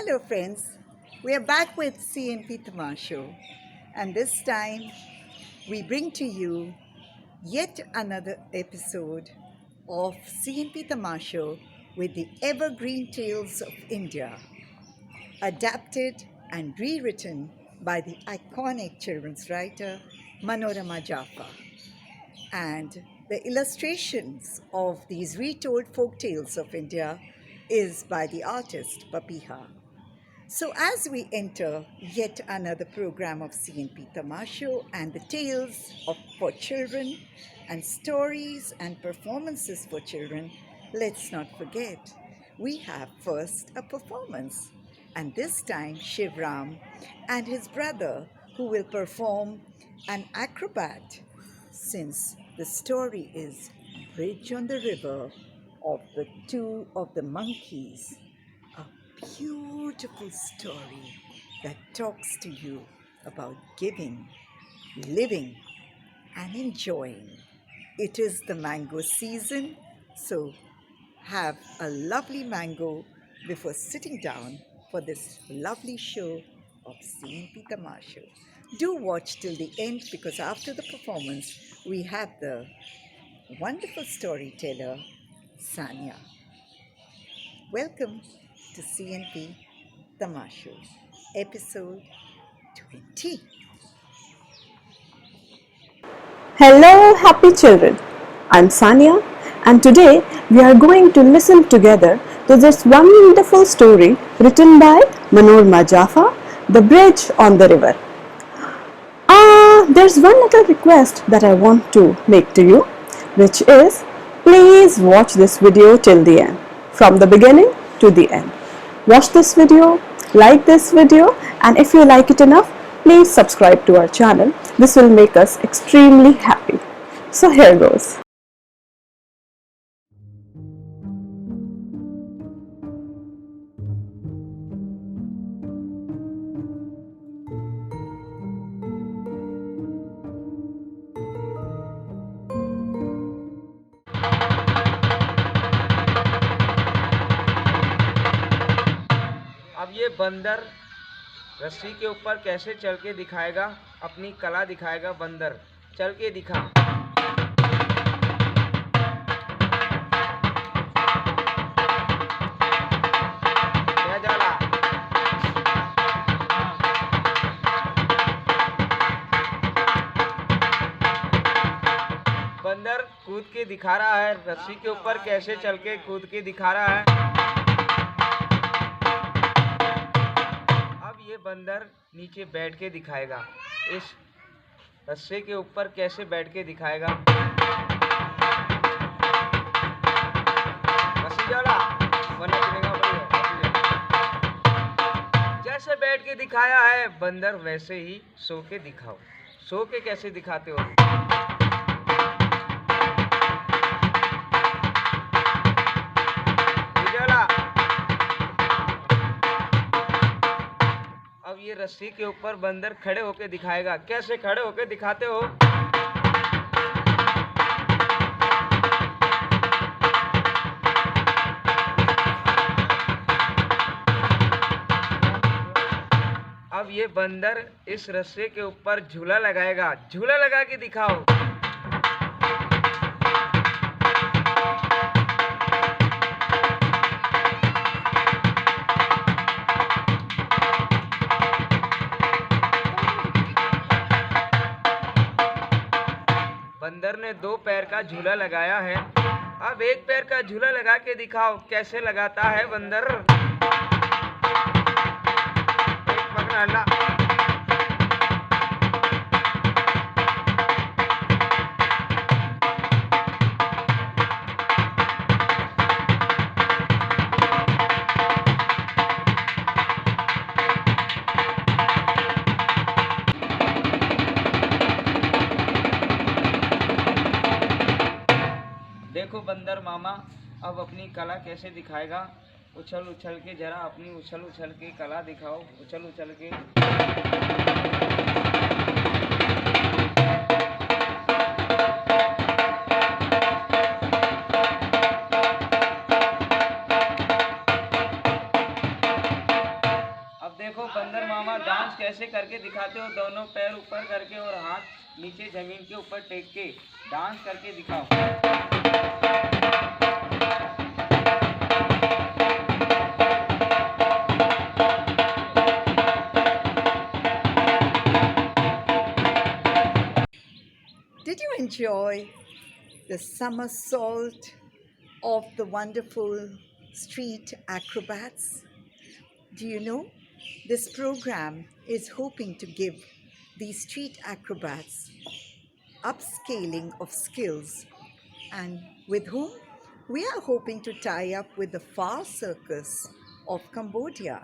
Hello, friends. We are back with CNP Tamasho, and this time we bring to you yet another episode of CNP Tamasho with the Evergreen Tales of India, adapted and rewritten by the iconic children's writer Manorama Jaffa. And the illustrations of these retold folk tales of India is by the artist Papiha. So, as we enter yet another program of CNP Tamasho and the tales for children and stories and performances for children, let's not forget we have first a performance. And this time, Shivram and his brother, who will perform an acrobat, since the story is Bridge on the River of the Two of the Monkeys, a beautiful story that talks to you about giving, living, and enjoying. It is the mango season, so have a lovely mango before sitting down for this lovely show of CNP Tamasho. Do watch till the end because after the performance, we have the wonderful storyteller, Sanya. Welcome to CNP Tamasho, episode 20. Hello, happy children. I'm Sania, and today we are going to listen together to this wonderful story written by Manorama Jaffa, The Bridge on the River. There's one little request that I want to make to you, which is please watch this video till the end, from the beginning to the end. Watch this video, like this video, and if you like it enough, please subscribe to our channel. This will make us extremely happy. So here goes. अब ये बंदर रस्सी के ऊपर कैसे चल के दिखाएगा, अपनी कला दिखाएगा। बंदर चल के दिखा। क्या जाला? बंदर कूद के दिखा रहा है, रस्सी के ऊपर कैसे चल के कूद के दिखा रहा है। ये बंदर नीचे बैठ के दिखाएगा, इस रस्से के ऊपर कैसे बैठ के दिखाएगा। जैसे बैठ के दिखाया है बंदर, वैसे ही सो के दिखाओ। सो के कैसे दिखाते हो? अब ये रस्सी के ऊपर बंदर खड़े होके दिखाएगा। कैसे खड़े होके दिखाते हो? अब ये बंदर इस रस्से के ऊपर झूला लगाएगा। झूला लगा के दिखाओ। बंदर ने दो पैर का झूला लगाया है, अब एक पैर का झूला लगा के दिखाओ। कैसे लगाता है बंदर? एक पकड़ा। देखो बंदर मामा अब अपनी कला कैसे दिखाएगा। उछल उछल के जरा अपनी उछल उछल के कला दिखाओ। उछल उछल के। दिखाते हो दोनों पैर ऊपर करके और हाथ नीचे जमीन के ऊपर टेक के डांस करके दिखाओ। Did you enjoy the somersault of the wonderful street acrobats? Do you know this program is hoping to give these street acrobats upscaling of skills, and with whom we are hoping to tie up with the Far Circus of Cambodia.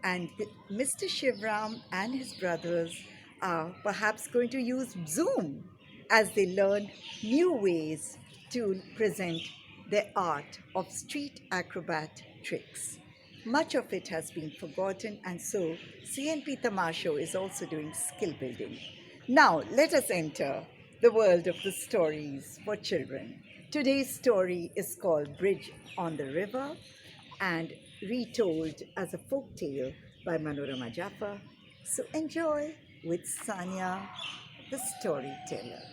And Mr. Shivram and his brothers are perhaps going to use Zoom as they learn new ways to present their art of street acrobat tricks. Much of it has been forgotten, and so CNP Tamasho is also doing skill building. Now, let us enter the world of the stories for children. Today's story is called Bridge on the River and retold as a folk tale by Manorama Jaffa. So enjoy with Sanya, the storyteller.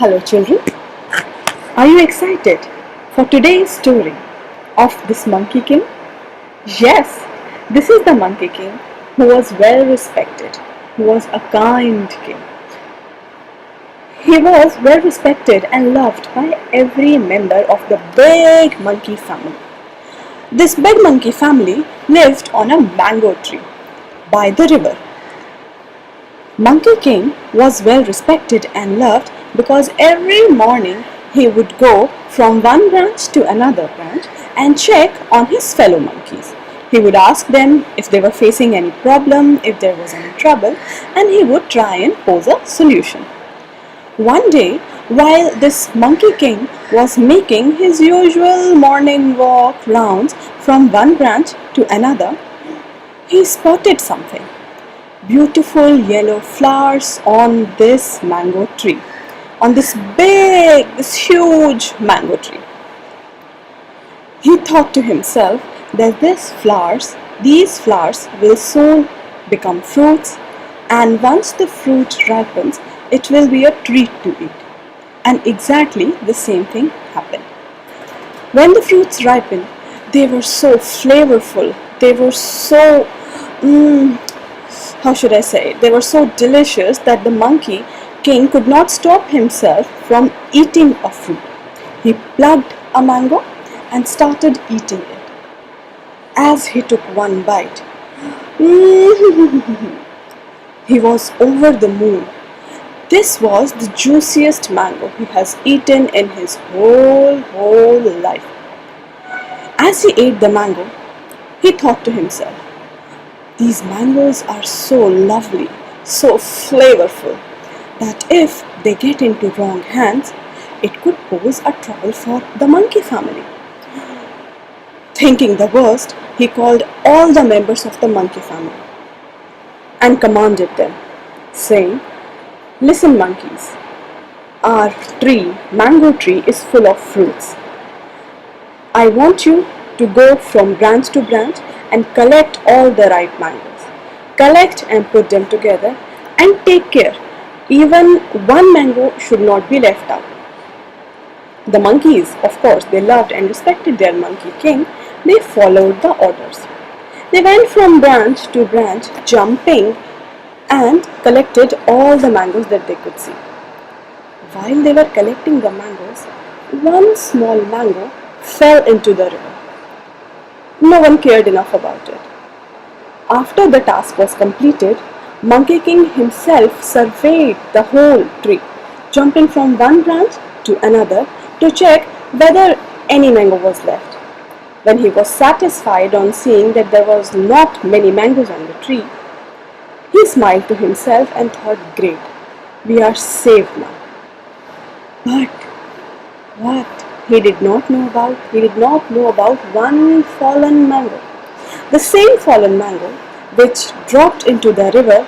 Hello children, are you excited for today's story of this Monkey King? Yes, this is the Monkey King who was well respected, who was a kind king. He was well respected and loved by every member of the big monkey family. This big monkey family lived on a mango tree by the river. Monkey King was well respected and loved because every morning he would go from one branch to another branch and check on his fellow monkeys. He would ask them if they were facing any problem, if there was any trouble, and he would try and pose a solution. One day, while this Monkey King was making his usual morning walk rounds from one branch to another, he spotted something. Beautiful yellow flowers on this mango tree, on this huge mango tree. He thought to himself that these flowers will soon become fruits, and once the fruit ripens, it will be a treat to eat. And exactly the same thing happened. When the fruits ripened, they were so flavorful, they were so they were so delicious that the Monkey King could not stop himself from eating a fruit. He plucked a mango and started eating it. As he took one bite, he was over the moon. This was the juiciest mango he has eaten in his whole life. As he ate the mango, he thought to himself, these mangoes are so lovely, so flavorful, that if they get into wrong hands, it could pose a trouble for the monkey family. Thinking the worst, he called all the members of the monkey family and commanded them, saying, "Listen, monkeys, our mango tree is full of fruits. I want you to go from branch to branch and collect all the ripe mangoes. Collect and put them together and take care. Even one mango should not be left out." The monkeys, of course, they loved and respected their Monkey King. They followed the orders. They went from branch to branch, jumping, and collected all the mangoes that they could see. While they were collecting the mangoes, one small mango fell into the river. No one cared enough about it. After the task was completed, Monkey King himself surveyed the whole tree, jumping from one branch to another to check whether any mango was left. When he was satisfied on seeing that there was not many mangoes on the tree, he smiled to himself and thought, "Great, we are saved now." But what? He did not know about one fallen mango. The same fallen mango which dropped into the river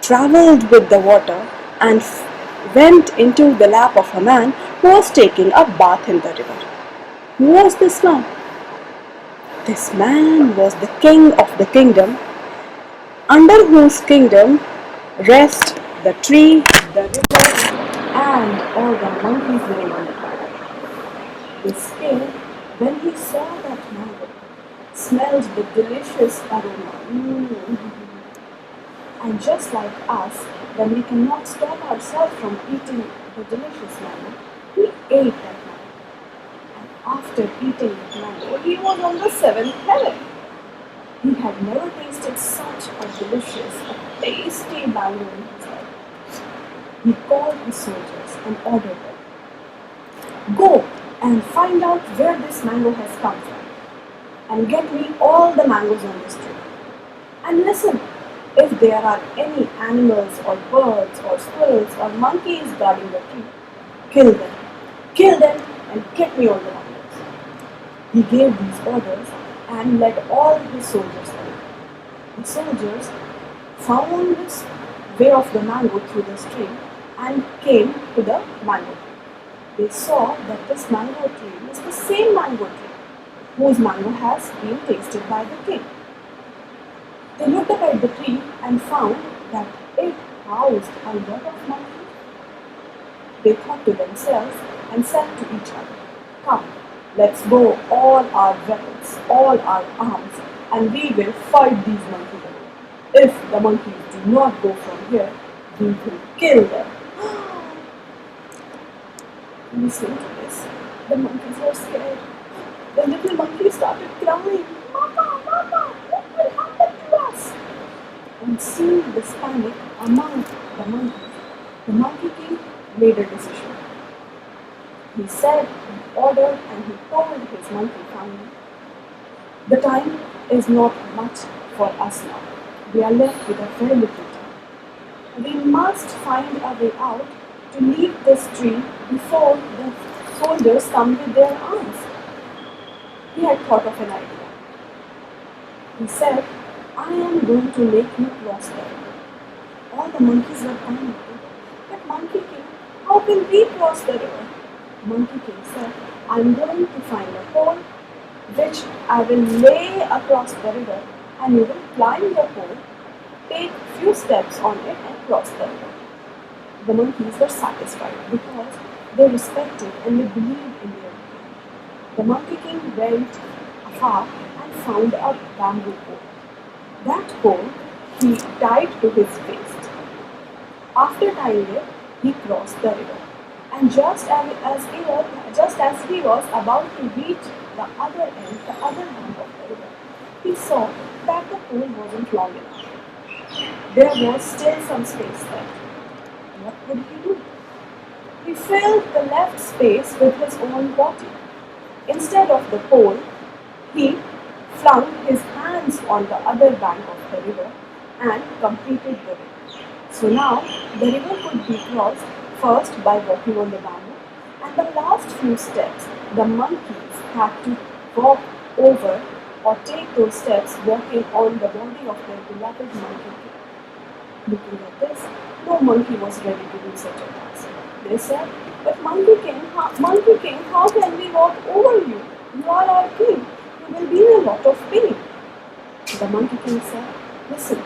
travelled with the water and went into the lap of a man who was taking a bath in the river. Who was this man? This man was the king of the kingdom, under whose kingdom rest the tree, the river, and all the monkeys living on the planet. This king, when he saw that mango, smelled the delicious aroma. And just like us, when we cannot stop ourselves from eating the delicious mango, he ate that mango. And after eating that mango, he was on the seventh heaven. He had never tasted such a delicious, a tasty mango in his life. He called his soldiers and ordered them, "Go and find out where this mango has come from, and get me all the mangoes on this tree. And listen, if there are any animals or birds or squirrels or monkeys guarding the tree, kill them. Kill them and get me all the mangoes." He gave these orders and led all his soldiers away. The soldiers found this way of the mango through the stream and came to the mango tree. They saw that this mango tree is the same mango tree whose mango has been tasted by the king. They looked up at the tree and found that it housed a lot of monkeys. They thought to themselves and said to each other, "Come, let's go all our weapons, all our arms, and we will fight these monkeys away. If the monkeys do not go from here, we will kill them." Listening to this, the monkeys were scared. The little monkey started crying, "Mama, Mama, what will happen to us?" And seeing this panic among the monkeys, the Monkey King made a decision. He said, he ordered, and he told his monkey family, "The time is not much for us now. We are left with a very little time. We must find a way out to leave this tree before the soldiers come with their arms." He had thought of an idea. He said, "I am going to make you cross the river." All the monkeys were panicking. "But Monkey King, how can we cross the river?" Monkey King said, "I'm going to find a pole which I will lay across the river, and you will climb the pole, take few steps on it and cross the river." The monkeys were satisfied because they respected and they believed in their king. The Monkey King went afar and found a bamboo pole. That pole he tied to his waist. After tying it, he crossed the river. And just as he was about to reach the other end, the other bank of the river, he saw that the pole wasn't long enough. There was still some space left. What would he do? He filled the left space with his own body. Instead of the pole, he flung his hands on the other bank of the river and completed the river. So now the river could be crossed first by walking on the bamboo, and the last few steps the monkeys had to walk over or take those steps walking on the body of their beloved Monkey King. Looking at this, no monkey was ready to do such a task. They said, "But Monkey King, how can we walk over you? You are our king. You will be in a lot of pain." The Monkey King said, "Listen,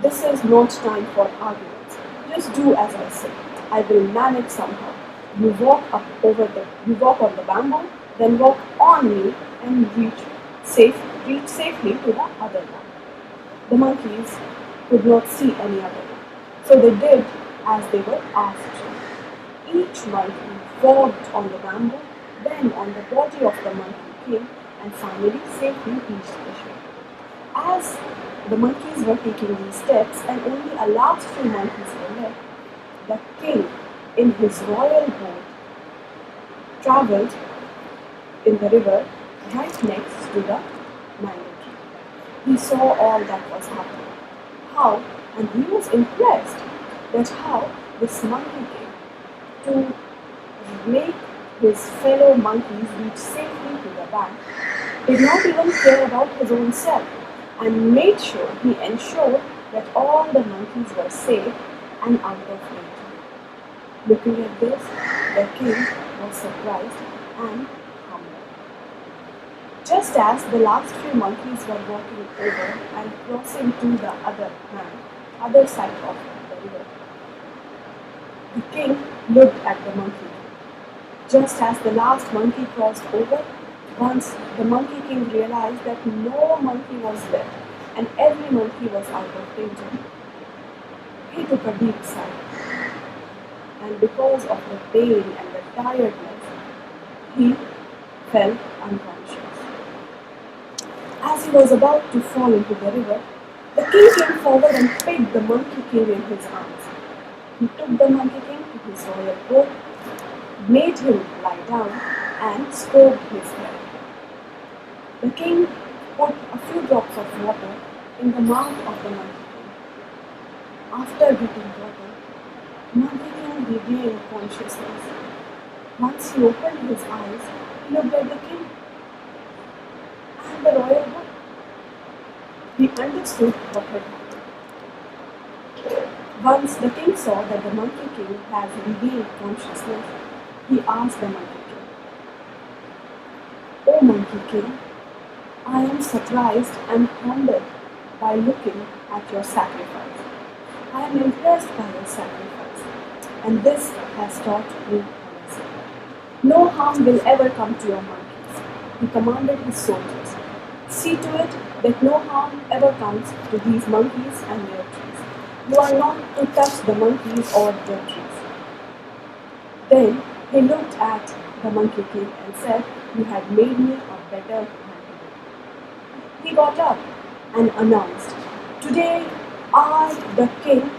this is not time for arguments. Just do as I say. I will manage somehow. You walk on the bamboo, then walk on me and reach safely to the other bank." The monkeys could not see any other way, so they did as they were asked to. Each monkey walked on the bamboo, then on the body of the Monkey King, and finally safely reached the shore. As the monkeys were taking these steps and only a last few monkeys were left, the king in his royal boat travelled in the river right next to the mango tree. He saw all that was happening. And he was impressed that how this Monkey King, to make his fellow monkeys reached safely to the bank, did not even care about his own self, and made sure he ensured that all the monkeys were safe and out of danger. Looking at this, the king was surprised and humbled. Just as the last few monkeys were walking over and crossing to the other side of the river, the king looked at the monkey. Just as the last monkey crossed over, once the Monkey King realized that no monkey was left and every monkey was out of danger, he took a deep sigh, and because of the pain and the tiredness, he fell unconscious. As he was about to fall into the river, the king came forward and picked the Monkey King in his arms. He took the Monkey King to his royal court, made him lie down, and stroked his head. The king put a few drops of water in the mouth of the Monkey King. After getting water, Monkey King regained consciousness. Once he opened his eyes, he looked at the king and the royal book. He understood what had happened. Once the king saw that the Monkey King has regained consciousness, he asked the Monkey King, "O Monkey King, I am surprised and humbled by looking at your sacrifice. I am impressed by your sacrifice, and this has taught me a lesson. No harm will ever come to your monkeys." He commanded his soldiers, "See to it that no harm ever comes to these monkeys and their trees. You are not to touch the monkeys or their trees." Then he looked at the Monkey King and said, "You have made me a better monkey." He got up and announced, "Today I, the king,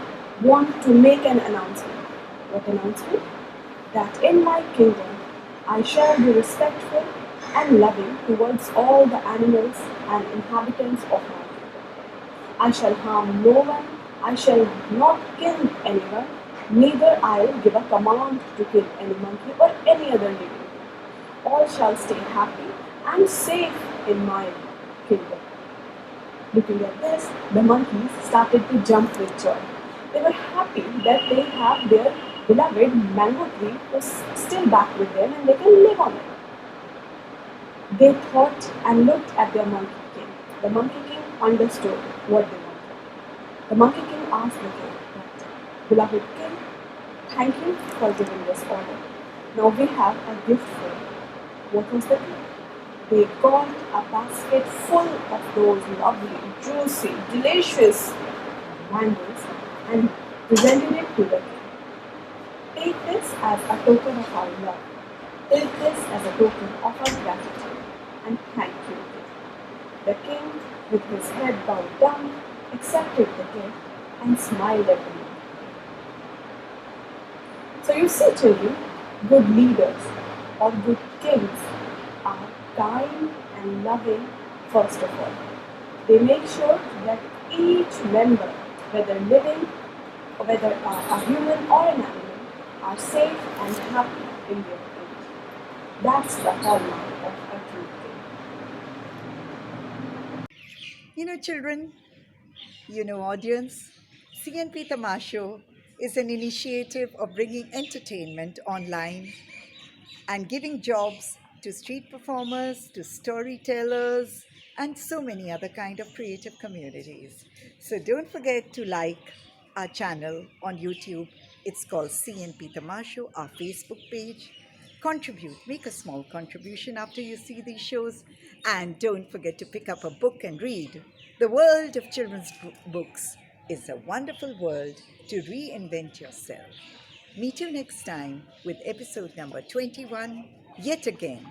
want to make an announcement." What announcement? That in my kingdom I shall be respectful and loving towards all the animals and inhabitants of my kingdom. I shall harm no one, I shall not kill anyone, neither I'll give a command to kill any monkey or any other living thing. All shall stay happy and safe in my kingdom. Looking at this, the monkeys started to jump with joy. They were happy that they have their beloved mango tree was still back with them and they can live on it. They thought and looked at their Monkey King. The Monkey King understood what they wanted. The Monkey King asked the king, "Beloved king, thank you for giving this order. Now we have a gift for you." What was the gift? They got a basket full of those lovely, juicy, delicious mangoes and presented it to the king. "Take this as a token of our love. Take this as a token of our gratitude, and thank you." The king, with his head bowed down, accepted the gift and smiled at the monkey. So you see, children, good leaders or good kings are kind and loving first of all. They make sure that each member, whether living or whether a human or an animal, are safe and happy in their age. That's the hallmark of a true king. Children, audience, CNP Tamasho is an initiative of bringing entertainment online and giving jobs to street performers, to storytellers, and so many other kind of creative communities. So don't forget to like our channel on YouTube. It's called CNP Tamasho, our Facebook page. Contribute, make a small contribution after you see these shows, and don't forget to pick up a book and read. The world of children's books is a wonderful world to reinvent yourself. Meet you next time with episode number 21, yet again.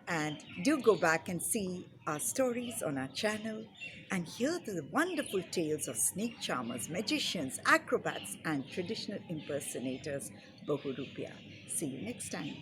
And do go back and see our stories on our channel and hear the wonderful tales of snake charmers, magicians, acrobats, and traditional impersonators, Bahurupia. See you next time.